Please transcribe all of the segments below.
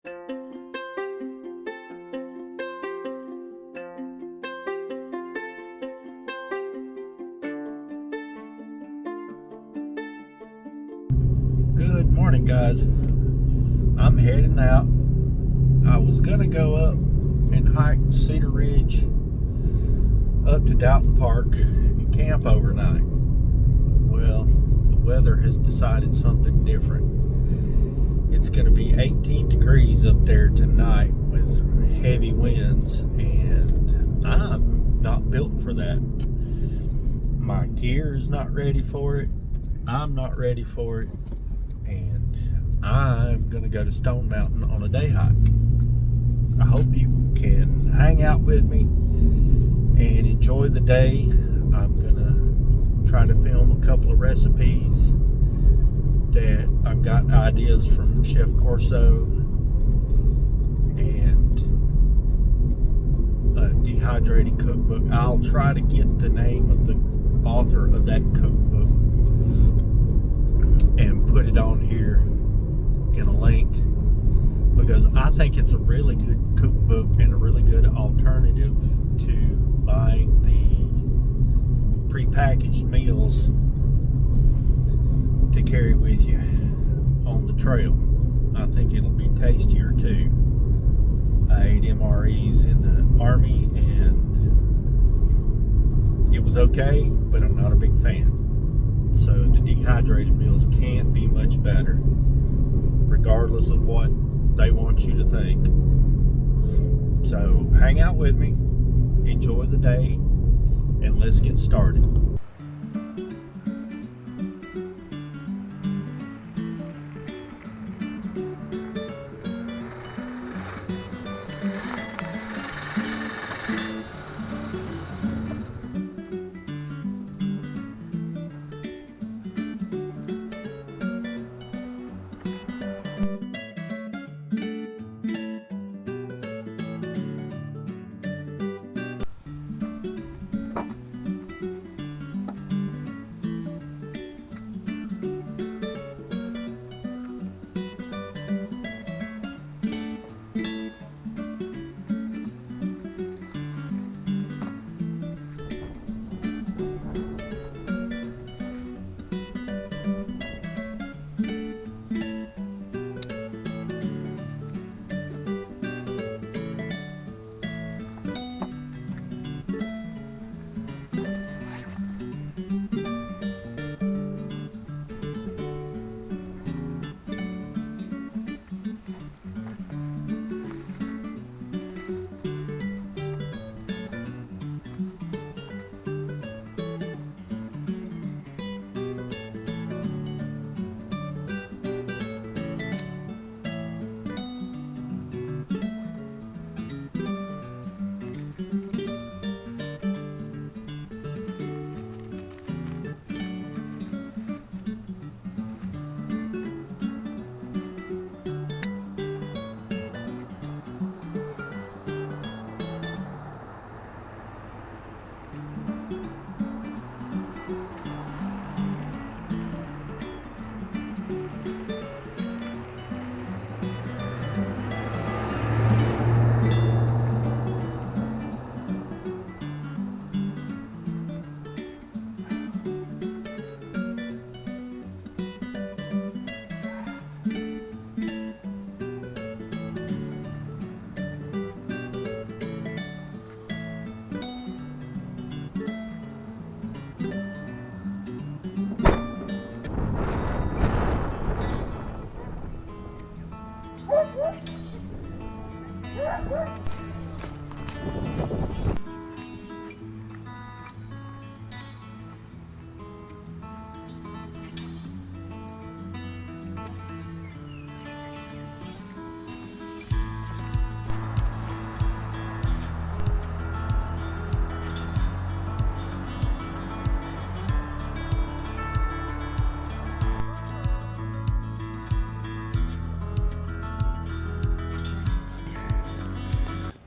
Good morning, guys. I'm heading out. I was gonna go up and hike Cedar Ridge up to Dalton Park and camp overnight. Well, the weather has decided something different. It's gonna be 18 degrees up there tonight with heavy winds, and I'm not built for that. My gear is not ready for it. I'm not ready for it. And I'm gonna go to Stone Mountain on a day hike. I hope you can hang out with me and enjoy the day. I'm gonna try to film a couple of recipes that I've got ideas from Chef Corso, and a dehydrating cookbook. I'll try to get the name of the author of that cookbook and put it on here in a link, because I think it's a really good cookbook and a really good alternative to buying the prepackaged meals to carry with you on the trail. I think it'll be tastier too. I ate MREs in the Army and it was okay, but I'm not a big fan. So the dehydrated meals can't be much better, regardless of what they want you to think. So hang out with me, enjoy the day, and let's get started.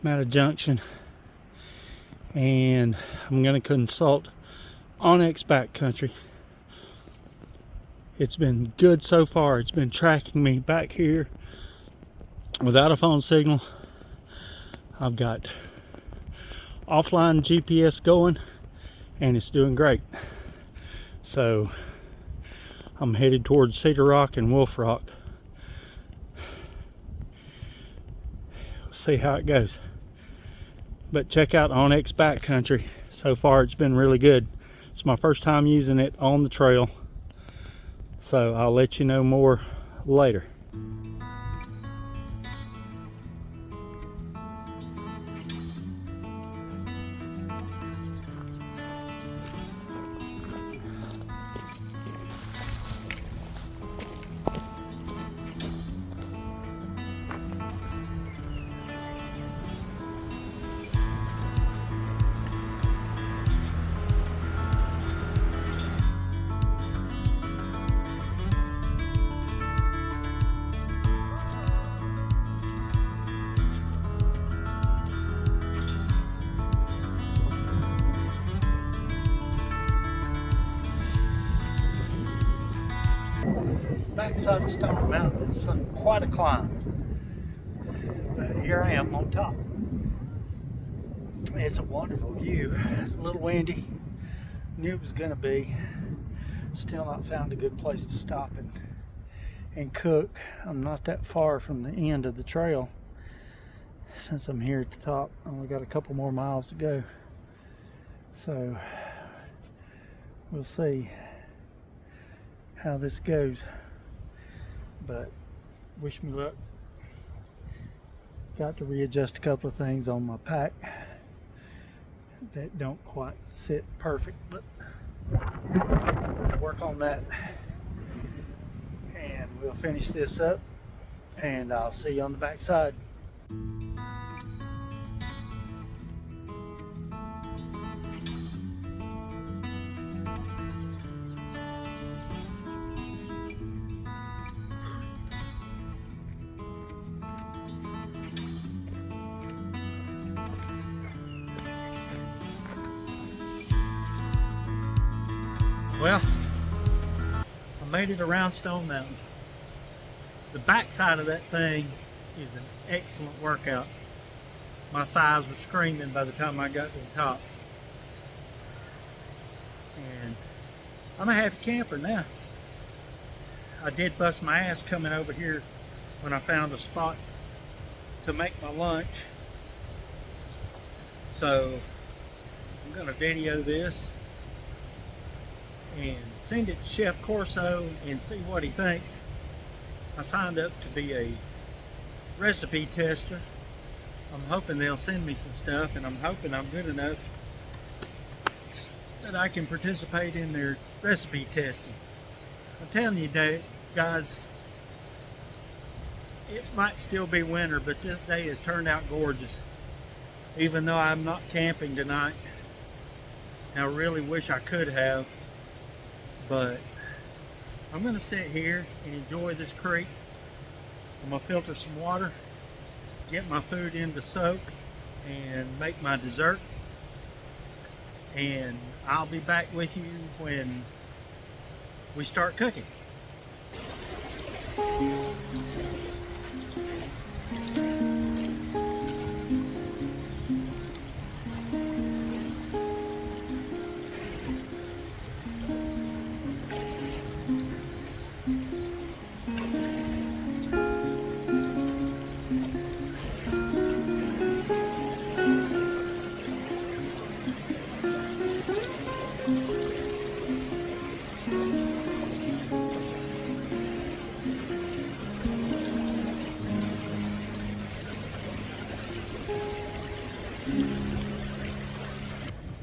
I'm at a junction and I'm going to consult onX Backcountry. It's been good so far. It's been tracking me back here without a phone signal. I've got offline GPS going and it's doing great. So I'm headed towards Cedar Rock and Wolf Rock. See how it goes. But check out onX Backcountry. So far it's been really good. It's my first time using it on the trail, so I'll let you know more later. Backside of Stone Mountain is quite a climb, but here I am on top. It's a wonderful view. It's a little windy. Knew it was going to be. Still not found a good place to stop and cook. I'm not that far from the end of the trail. Since I'm here at the top, I only got a couple more miles to go. So we'll see how this goes. But wish me luck. Got to readjust a couple of things on my pack that don't quite sit perfect, but work on that. And we'll finish this up and I'll see you on the back side. Well, I made it around Stone Mountain. The backside of that thing is an excellent workout. My thighs were screaming by the time I got to the top. And I'm a happy camper now. I did bust my ass coming over here when I found a spot to make my lunch. So I'm going to video this and send it to Chef Corso and see what he thinks. I signed up to be a recipe tester. I'm hoping they'll send me some stuff, and I'm hoping I'm good enough that I can participate in their recipe testing. I'm telling you, guys, it might still be winter, but this day has turned out gorgeous. Even though I'm not camping tonight, I really wish I could have. But I'm going to sit here and enjoy this creek. I'm going to filter some water, get my food in to soak, and make my dessert. And I'll be back with you when we start cooking.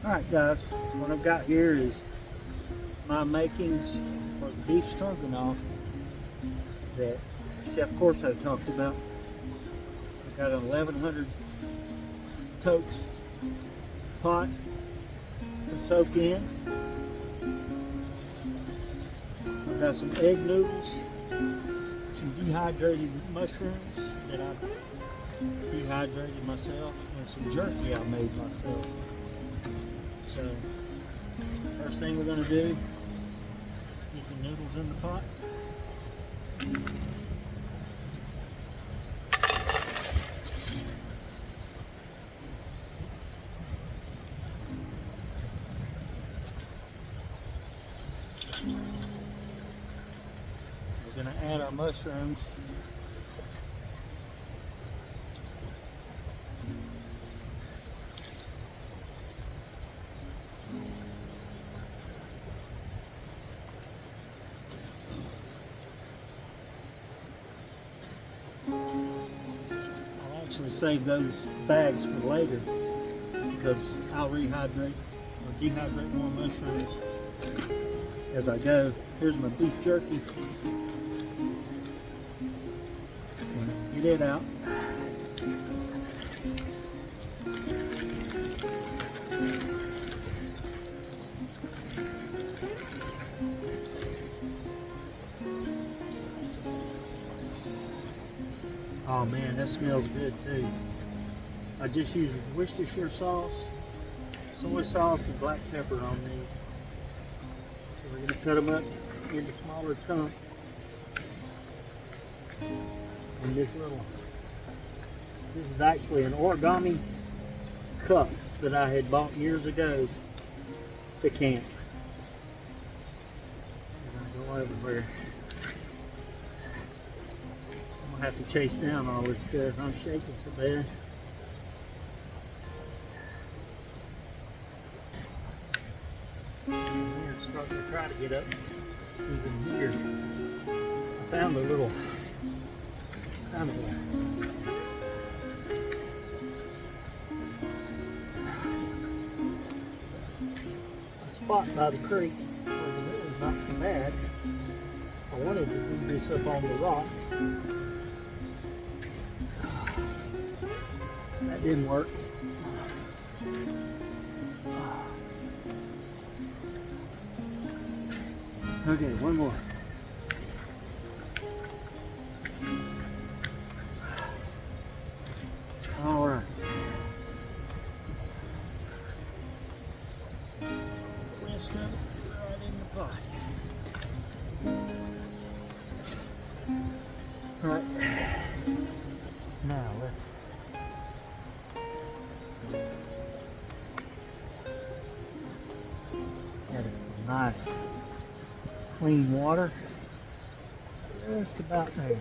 Alright guys, what I've got here is my makings for the beef stroganoff that Chef Corso talked about. I've got an 1100 totes pot to soak in. I've got some egg noodles, some dehydrated mushrooms that I've dehydrated myself, and some jerky I made myself. So, first thing we're going to do, get the noodles in the pot. mushrooms. I'll actually save those bags for later because I'll rehydrate or dehydrate more mushrooms as I go. Here's my beef jerky. Get it out. Oh man, that smells good too. I just use Worcestershire sauce, soy sauce, and black pepper on these. So we're going to cut them up into smaller chunks. And this is actually an origami cup that I had bought years ago to camp. And I go everywhere. I'm gonna have to chase down all this stuff. I'm shaking so bad. And it's starting to try to get up even here. I found a little kind of a spot by the creek where the moon's not so bad. I wanted to do this up on the rock. That didn't work. Okay, one more. All right. Rest of it right in the pot. All right. Now let's. That is some nice, clean water. Just about there.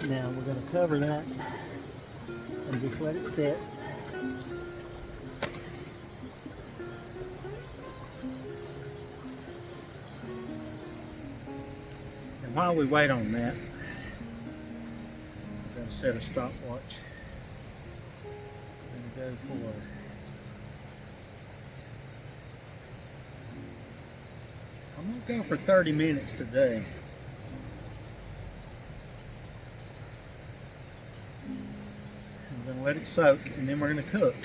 Now we're going to cover that and just let it sit. And while we wait on that, I'm going to set a stopwatch. I'm going to go for I'm going to go for 30 minutes today. I'm going to let it soak and then we're going to cook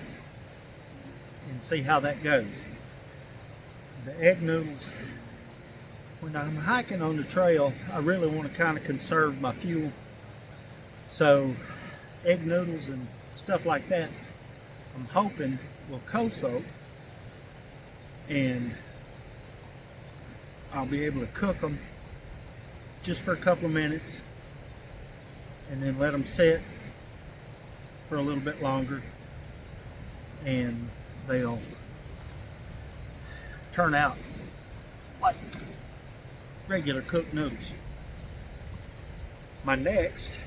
and see how that goes. The egg noodles, when I'm hiking on the trail, I really want to kind of conserve my fuel. So egg noodles and stuff like that, I'm hoping will co-soak and I'll be able to cook them just for a couple of minutes and then let them sit for a little bit longer and they'll turn out like regular cooked noodles. My next,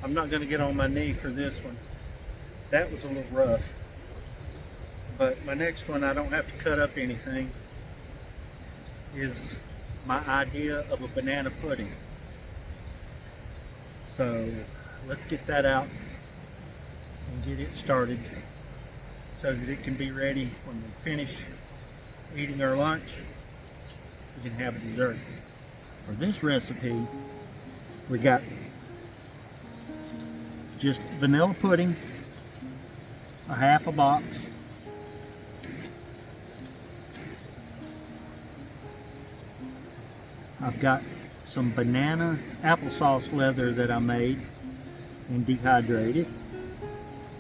I'm not going to get on my knee for this one. That was a little rough. But my next one, I don't have to cut up anything, is my idea of a banana pudding. So let's get that out and get it started so that it can be ready when we finish eating our lunch. We can have a dessert. For this recipe, we got just vanilla pudding, a half a box. I've got some banana applesauce leather that I made and dehydrated.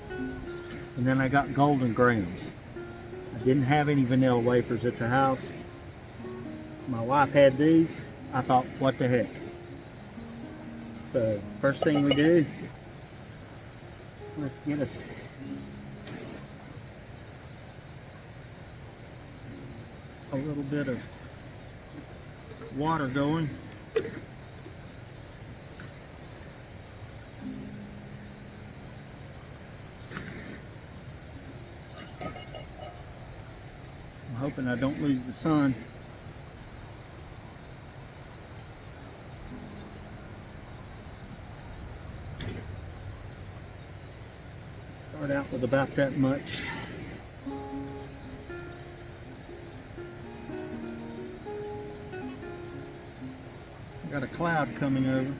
And then I got golden grams. I didn't have any vanilla wafers at the house. My wife had these. I thought, what the heck? So first thing we do, let's get us a little bit of water going. I'm hoping I don't lose the sun. Start out with about that much. Got a cloud coming over.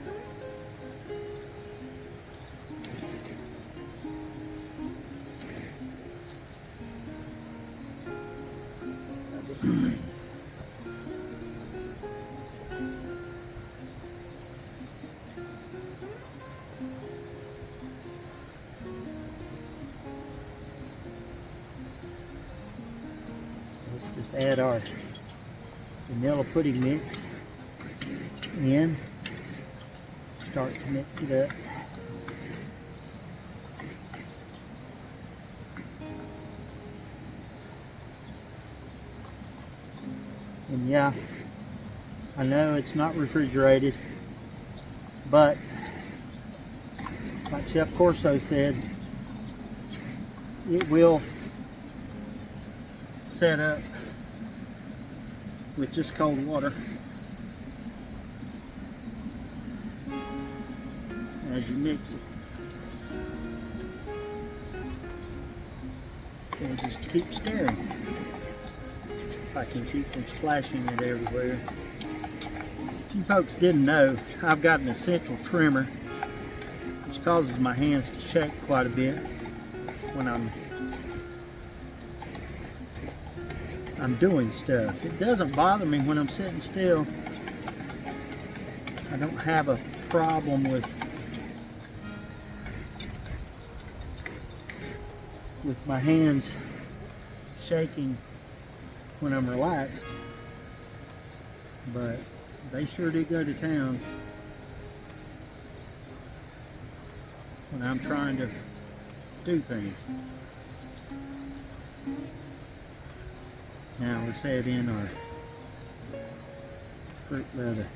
Let's just add our vanilla pudding mix in, start to mix it up. And yeah, I know it's not refrigerated, but like Chef Corso said, it will set up with just cold water as you mix it. And just keep stirring. If I can keep from splashing it everywhere. If you folks didn't know, I've got an essential tremor which causes my hands to shake quite a bit when I'm doing stuff. It doesn't bother me when I'm sitting still. I don't have a problem with my hands shaking when I'm relaxed, but they sure do go to town when I'm trying to do things. Now let's add in our fruit leather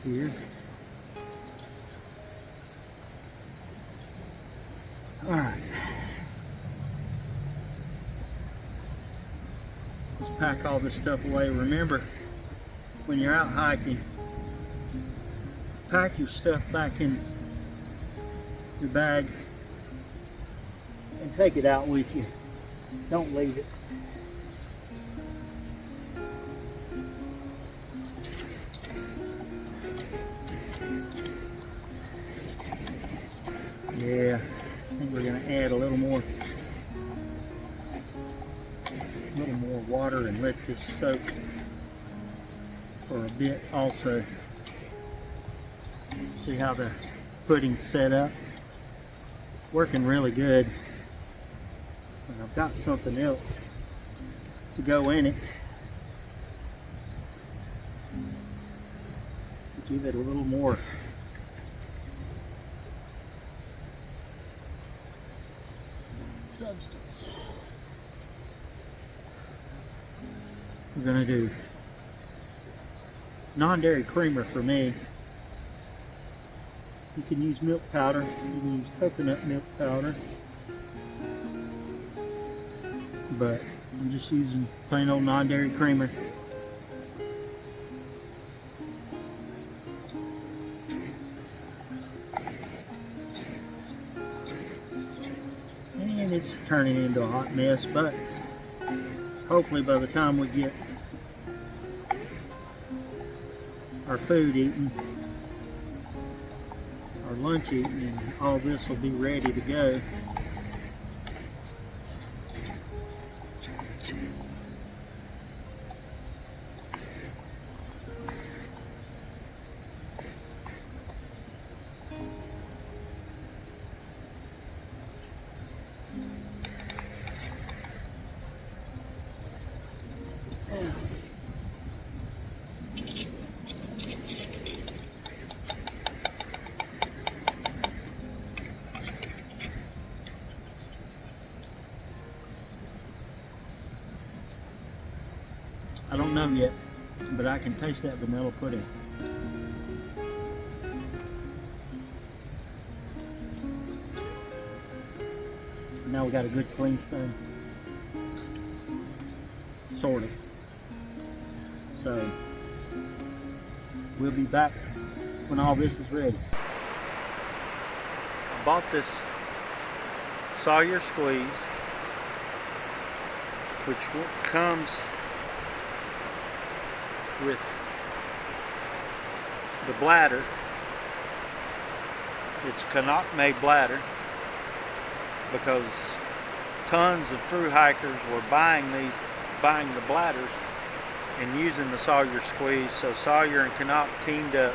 here. Alright. Let's pack all this stuff away. Remember, when you're out hiking, pack your stuff back in your bag and take it out with you. Don't leave it. Yeah, I think we're going to add a little more water and let this soak for a bit also. See how the pudding's set up? Working really good. And I've got something else to go in it. Give it a little more substance. We're gonna do non-dairy creamer for me. You can use milk powder, you can use coconut milk powder, but I'm just using plain old non-dairy creamer. And it's turning into a hot mess, but hopefully by the time we get our food eaten, our lunch eaten, and all this will be ready to go. time yet, but I can taste that vanilla pudding. Now we got a good clean spoon. Sort of. So we'll be back when all this is ready. I bought this Sawyer squeeze, which comes with the bladder. It's Canuck made bladder, because tons of thru hikers were buying the bladders and using the Sawyer squeeze. So Sawyer and Canuck teamed up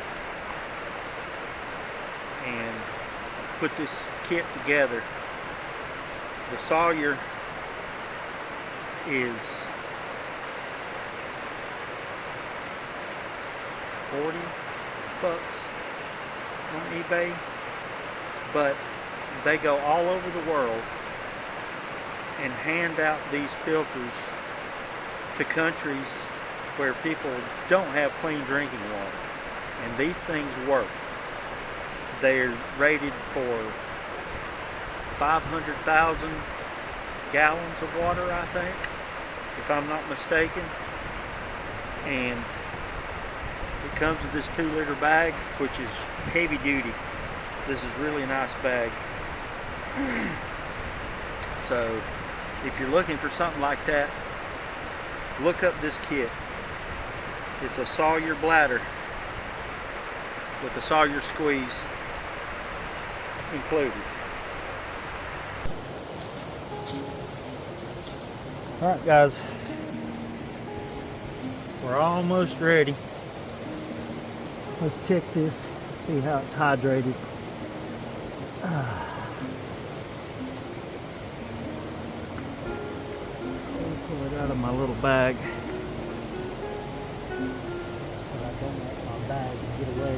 and put this kit together. The Sawyer is $40 on eBay, but they go all over the world and hand out these filters to countries where people don't have clean drinking water, and these things work. They're rated for 500,000 gallons of water, I think, if I'm not mistaken, and it comes with this 2-liter bag, which is heavy duty. This is really a nice bag. So if you're looking for something like that, look up this kit. It's a Sawyer bladder with a Sawyer squeeze included. Alright guys, we're almost ready. Let's check this, see how it's hydrated. Pull it out of my little bag. But I don't let my bag get away.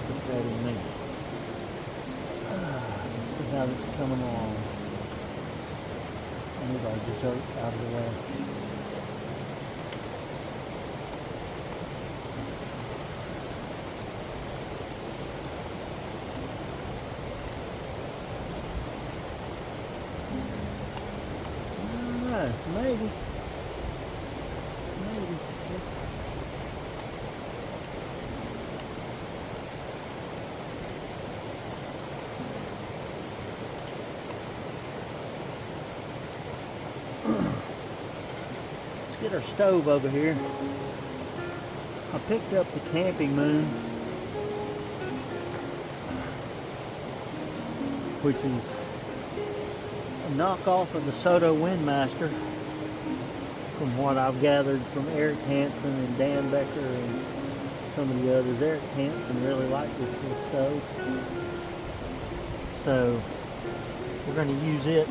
Put that in there. Let's see how this is coming along. Move our dessert out of the way. Maybe. Let's get our stove over here. I picked up the Camping Moon, which is a knockoff of the Soto Windmaster, from what I've gathered from Eric Hansen and Dan Becker and some of the others. Eric Hansen really liked this little stove, so we're going to use it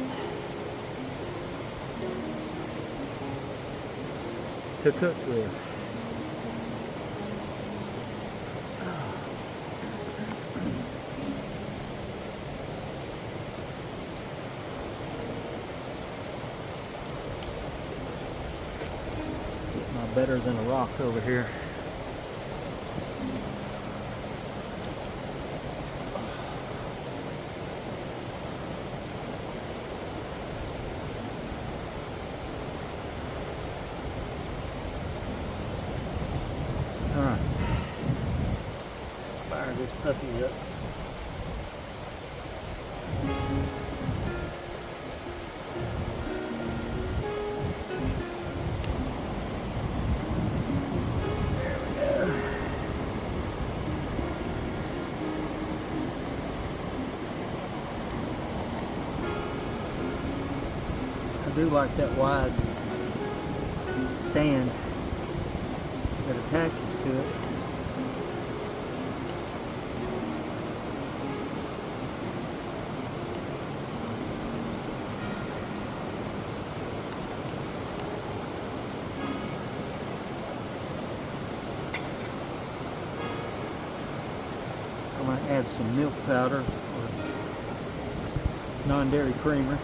to cook with. Better than a rock over here. All right, let's fire this puppy up. I do like that wide stand that attaches to it. I might add some milk powder or non-dairy creamer.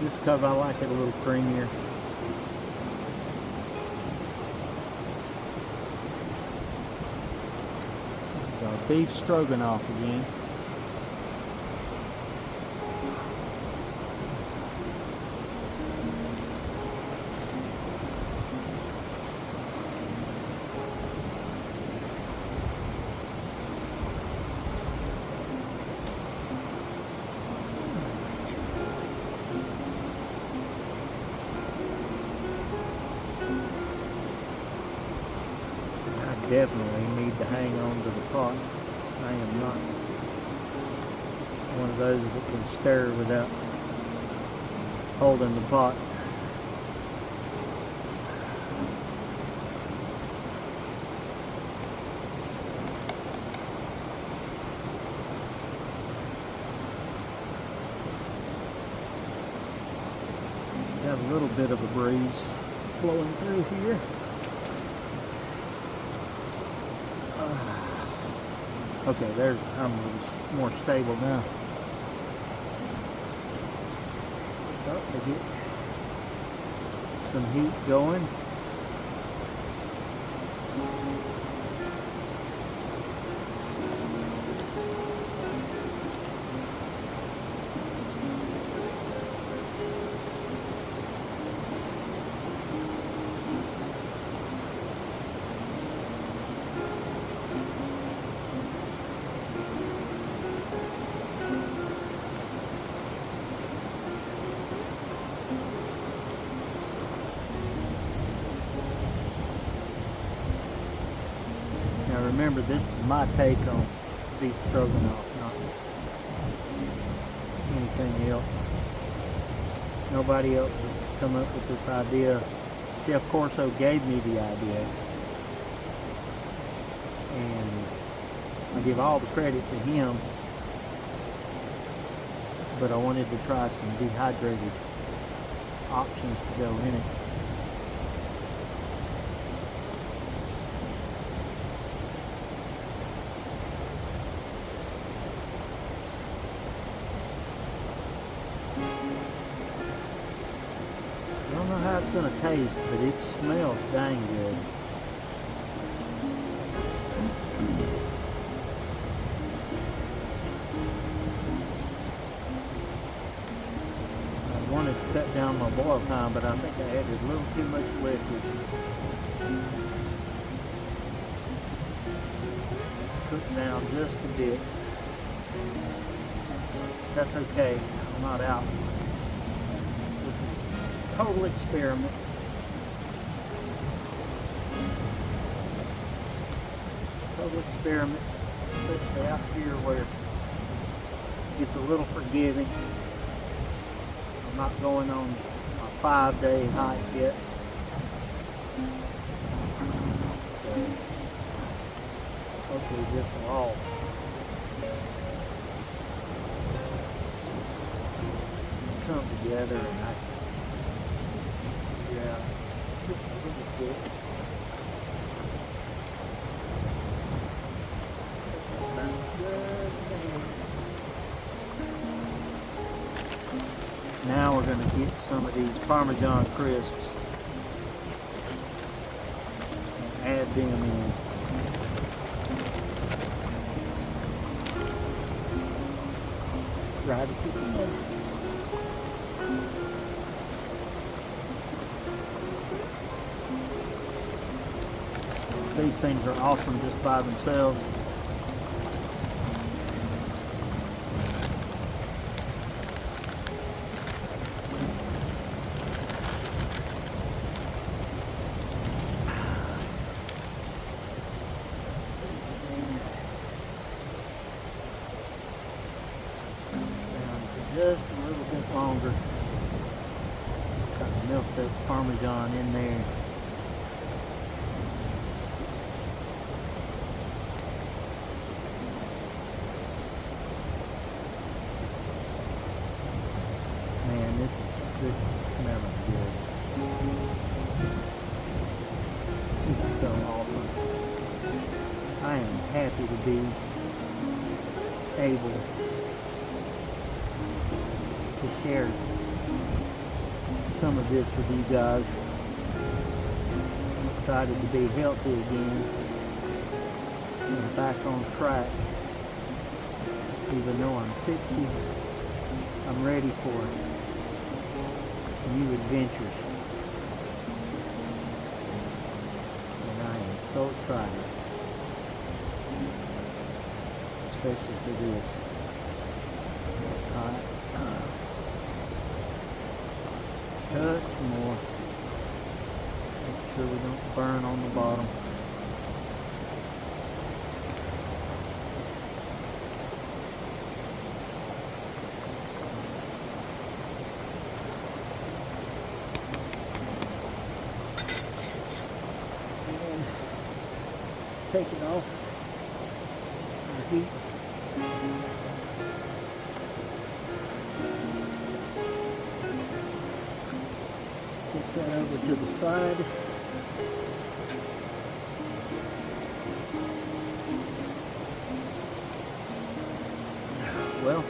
just because I like it a little creamier. This is our beef stroganoff again. Definitely need to hang on to the pot. I am not one of those that can stir without holding the pot. Got a little bit of a breeze blowing through here. Okay, I'm a little more stable now. Starting to get some heat going. Now remember, this is my take on beef stroganoff, not anything else. Nobody else has come up with this idea. Chef Corso gave me the idea, and I give all the credit to him, but I wanted to try some dehydrated options to go in it. I don't know how it's going to taste, but it smells dang good. I wanted to cut down my boil time, but I think I added a little too much liquid. Cook down just a bit. That's okay. I'm not out. This is a total experiment. Total experiment, especially out here where it's a little forgiving. I'm not going on a 5-day hike yet. So hopefully this will all come together, and I can, yeah, it's just a little bit. Now we're going to get some of these Parmesan crisps and add them in. Right at the end. These things are awesome just by themselves. Just a little bit longer. Got to milk that Parmesan in there. Man, this is smelling good. This is so awesome. I am happy to be able to share some of this with you guys. I'm excited to be healthy again and back on track. Even though I'm 60, I'm ready for new adventures. And I am so excited, especially for this. Cut some more. Make sure we don't burn on the bottom. And take it off the heat. Set that over to the side. Well, I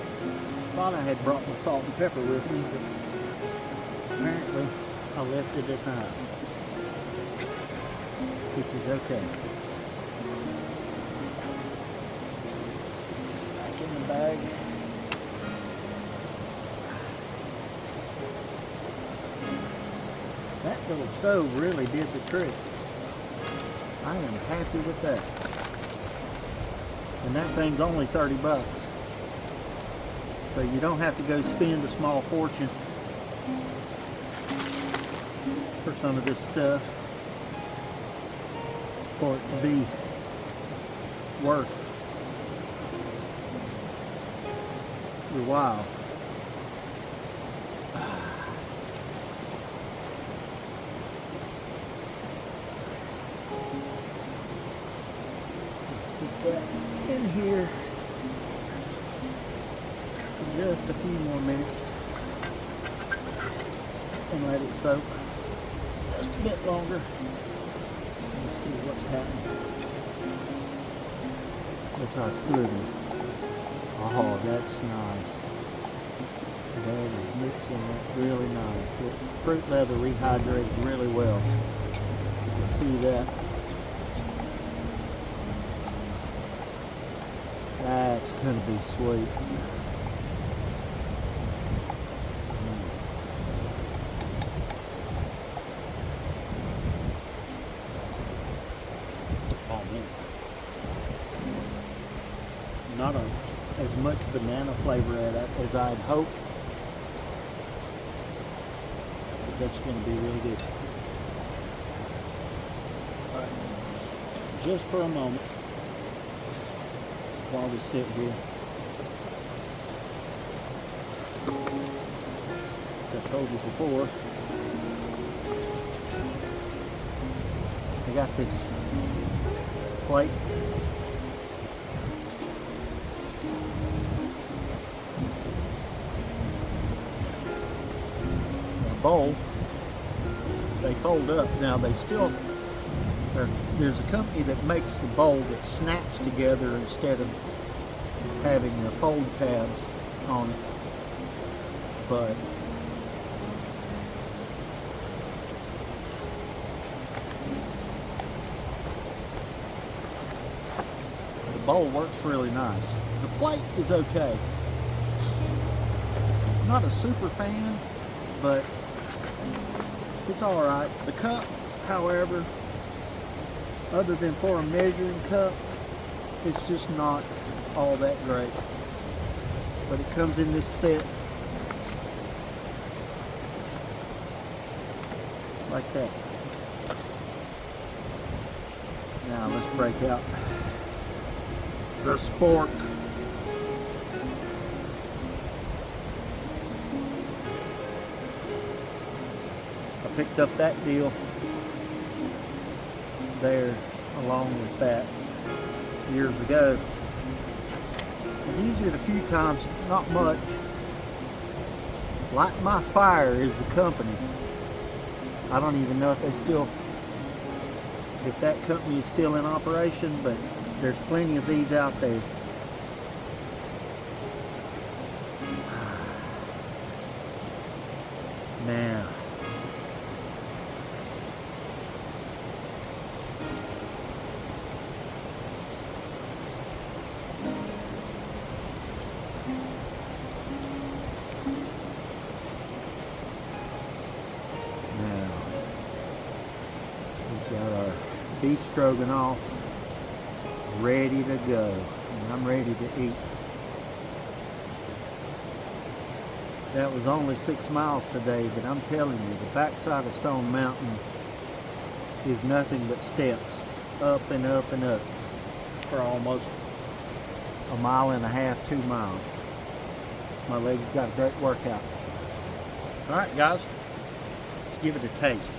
thought I had brought my salt and pepper with me, but apparently I left it at the house, which is okay. Back in the bag. That little stove really did the trick. I am happy with that. And that thing's only 30 bucks. So you don't have to go spend a small fortune for some of this stuff for it to be worth your while. Sit that in here for just a few more minutes and let it soak just a bit longer. Let's see what's happening with our pudding. Oh, that's nice. That is mixing up really nice. The fruit leather rehydrated really well. You can see that. That's gonna be sweet. Oh man. Not as much banana flavor as I'd hoped, but that's gonna be really good. All right. Just for a moment, while we sit here. Like I told you before, I got this plate. A bowl. They fold up. Now they still there's a company that makes the bowl that snaps together instead of having the fold tabs on it, but the bowl works really nice. The plate is okay. Not a super fan, but it's alright. The cup, however, other than for a measuring cup, it's just not all that great. But it comes in this set like that. Now let's break out the spork. I picked up that deal there along with that years ago. I've used it a few times, not much. Light My Fire is the company. I don't even know if that company is still in operation, but there's plenty of these out there. Now, beef stroganoff ready to go. And I'm ready to eat. That was only 6 miles today, but I'm telling you, the backside of Stone Mountain is nothing but steps, up and up and up, for almost a mile and a half, 2 miles. My legs got a great workout. Alright guys, let's give it a taste.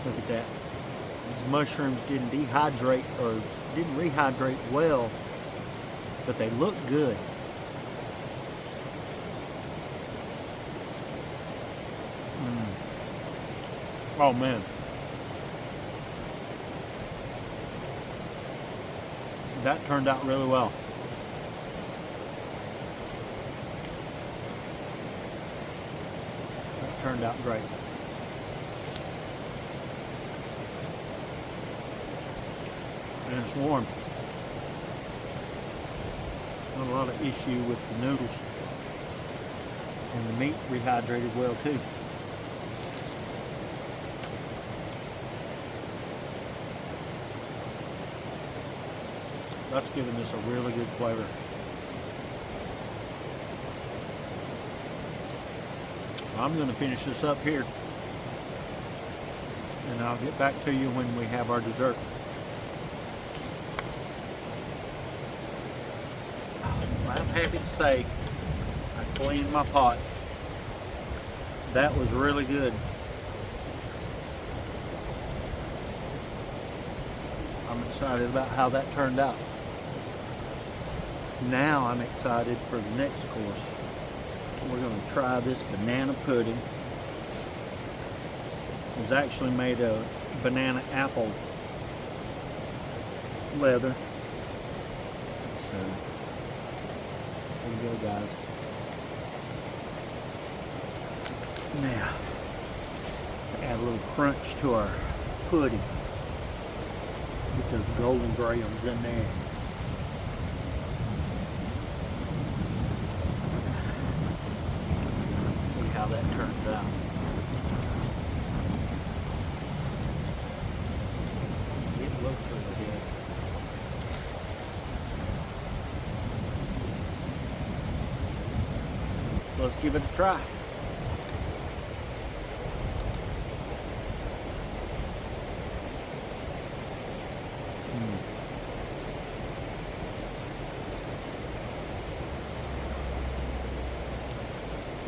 Look at that. These mushrooms didn't dehydrate or didn't rehydrate well, but they look good. Oh man. That turned out really well. That turned out great. And it's warm. Not a lot of issue with the noodles. And the meat rehydrated well too. That's giving this a really good flavor. I'm going to finish this up here, and I'll get back to you when we have our dessert. I'm happy to say I cleaned my pot. That was really good. I'm excited about how that turned out. Now I'm excited for the next course. We're going to try this banana pudding. It was actually made of banana apple leather. So, there you go guys. Now, let's add a little crunch to our pudding. Get those golden grahams in there. See how that turns out. It looks really good. So let's give it a try.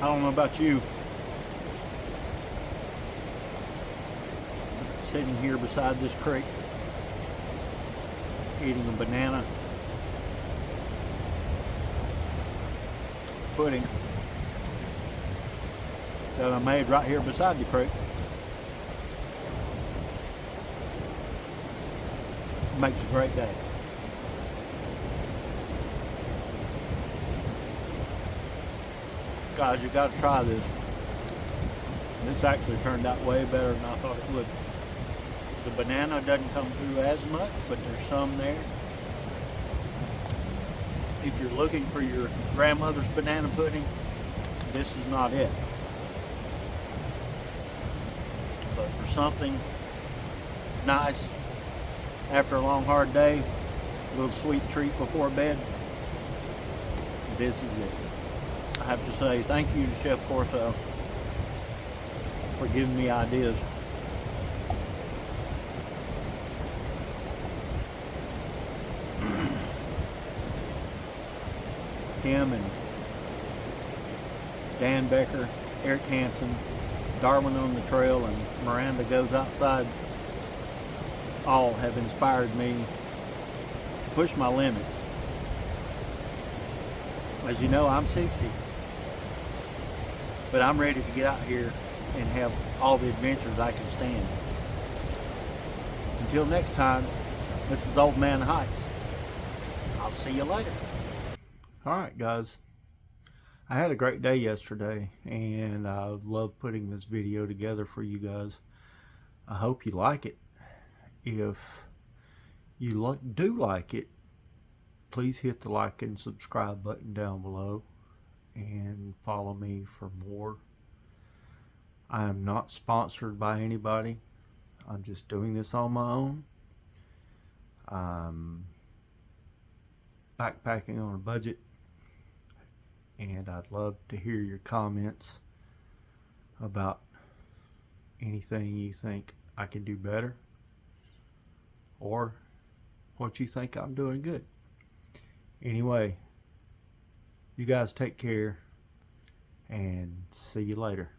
I don't know about you. Sitting here beside this creek, eating a banana pudding that I made right here beside the creek. Makes a great day. Guys, you got to try this. This actually turned out way better than I thought it would. The banana doesn't come through as much, but there's some there. If you're looking for your grandmother's banana pudding, this is not it. But for something nice after a long hard day, a little sweet treat before bed, this is it. I have to say thank you to Chef Corso for giving me ideas. Him and Dan Becker, Eric Hansen, Darwin on the Trail, and Miranda Goes Outside all have inspired me to push my limits. As you know, I'm 60, but I'm ready to get out here and have all the adventures I can stand. Until next time, this is Old Man Heights. I'll see you later. Alright guys, I had a great day yesterday, and I love putting this video together for you guys. I hope you like it. If you do like it, please hit the like and subscribe button down below and follow me for more. I am not sponsored by anybody. I'm just doing this on my own. I'm backpacking on a budget, and I'd love to hear your comments about anything you think I can do better, or what you think I'm doing good. Anyway, you guys take care, and see you later.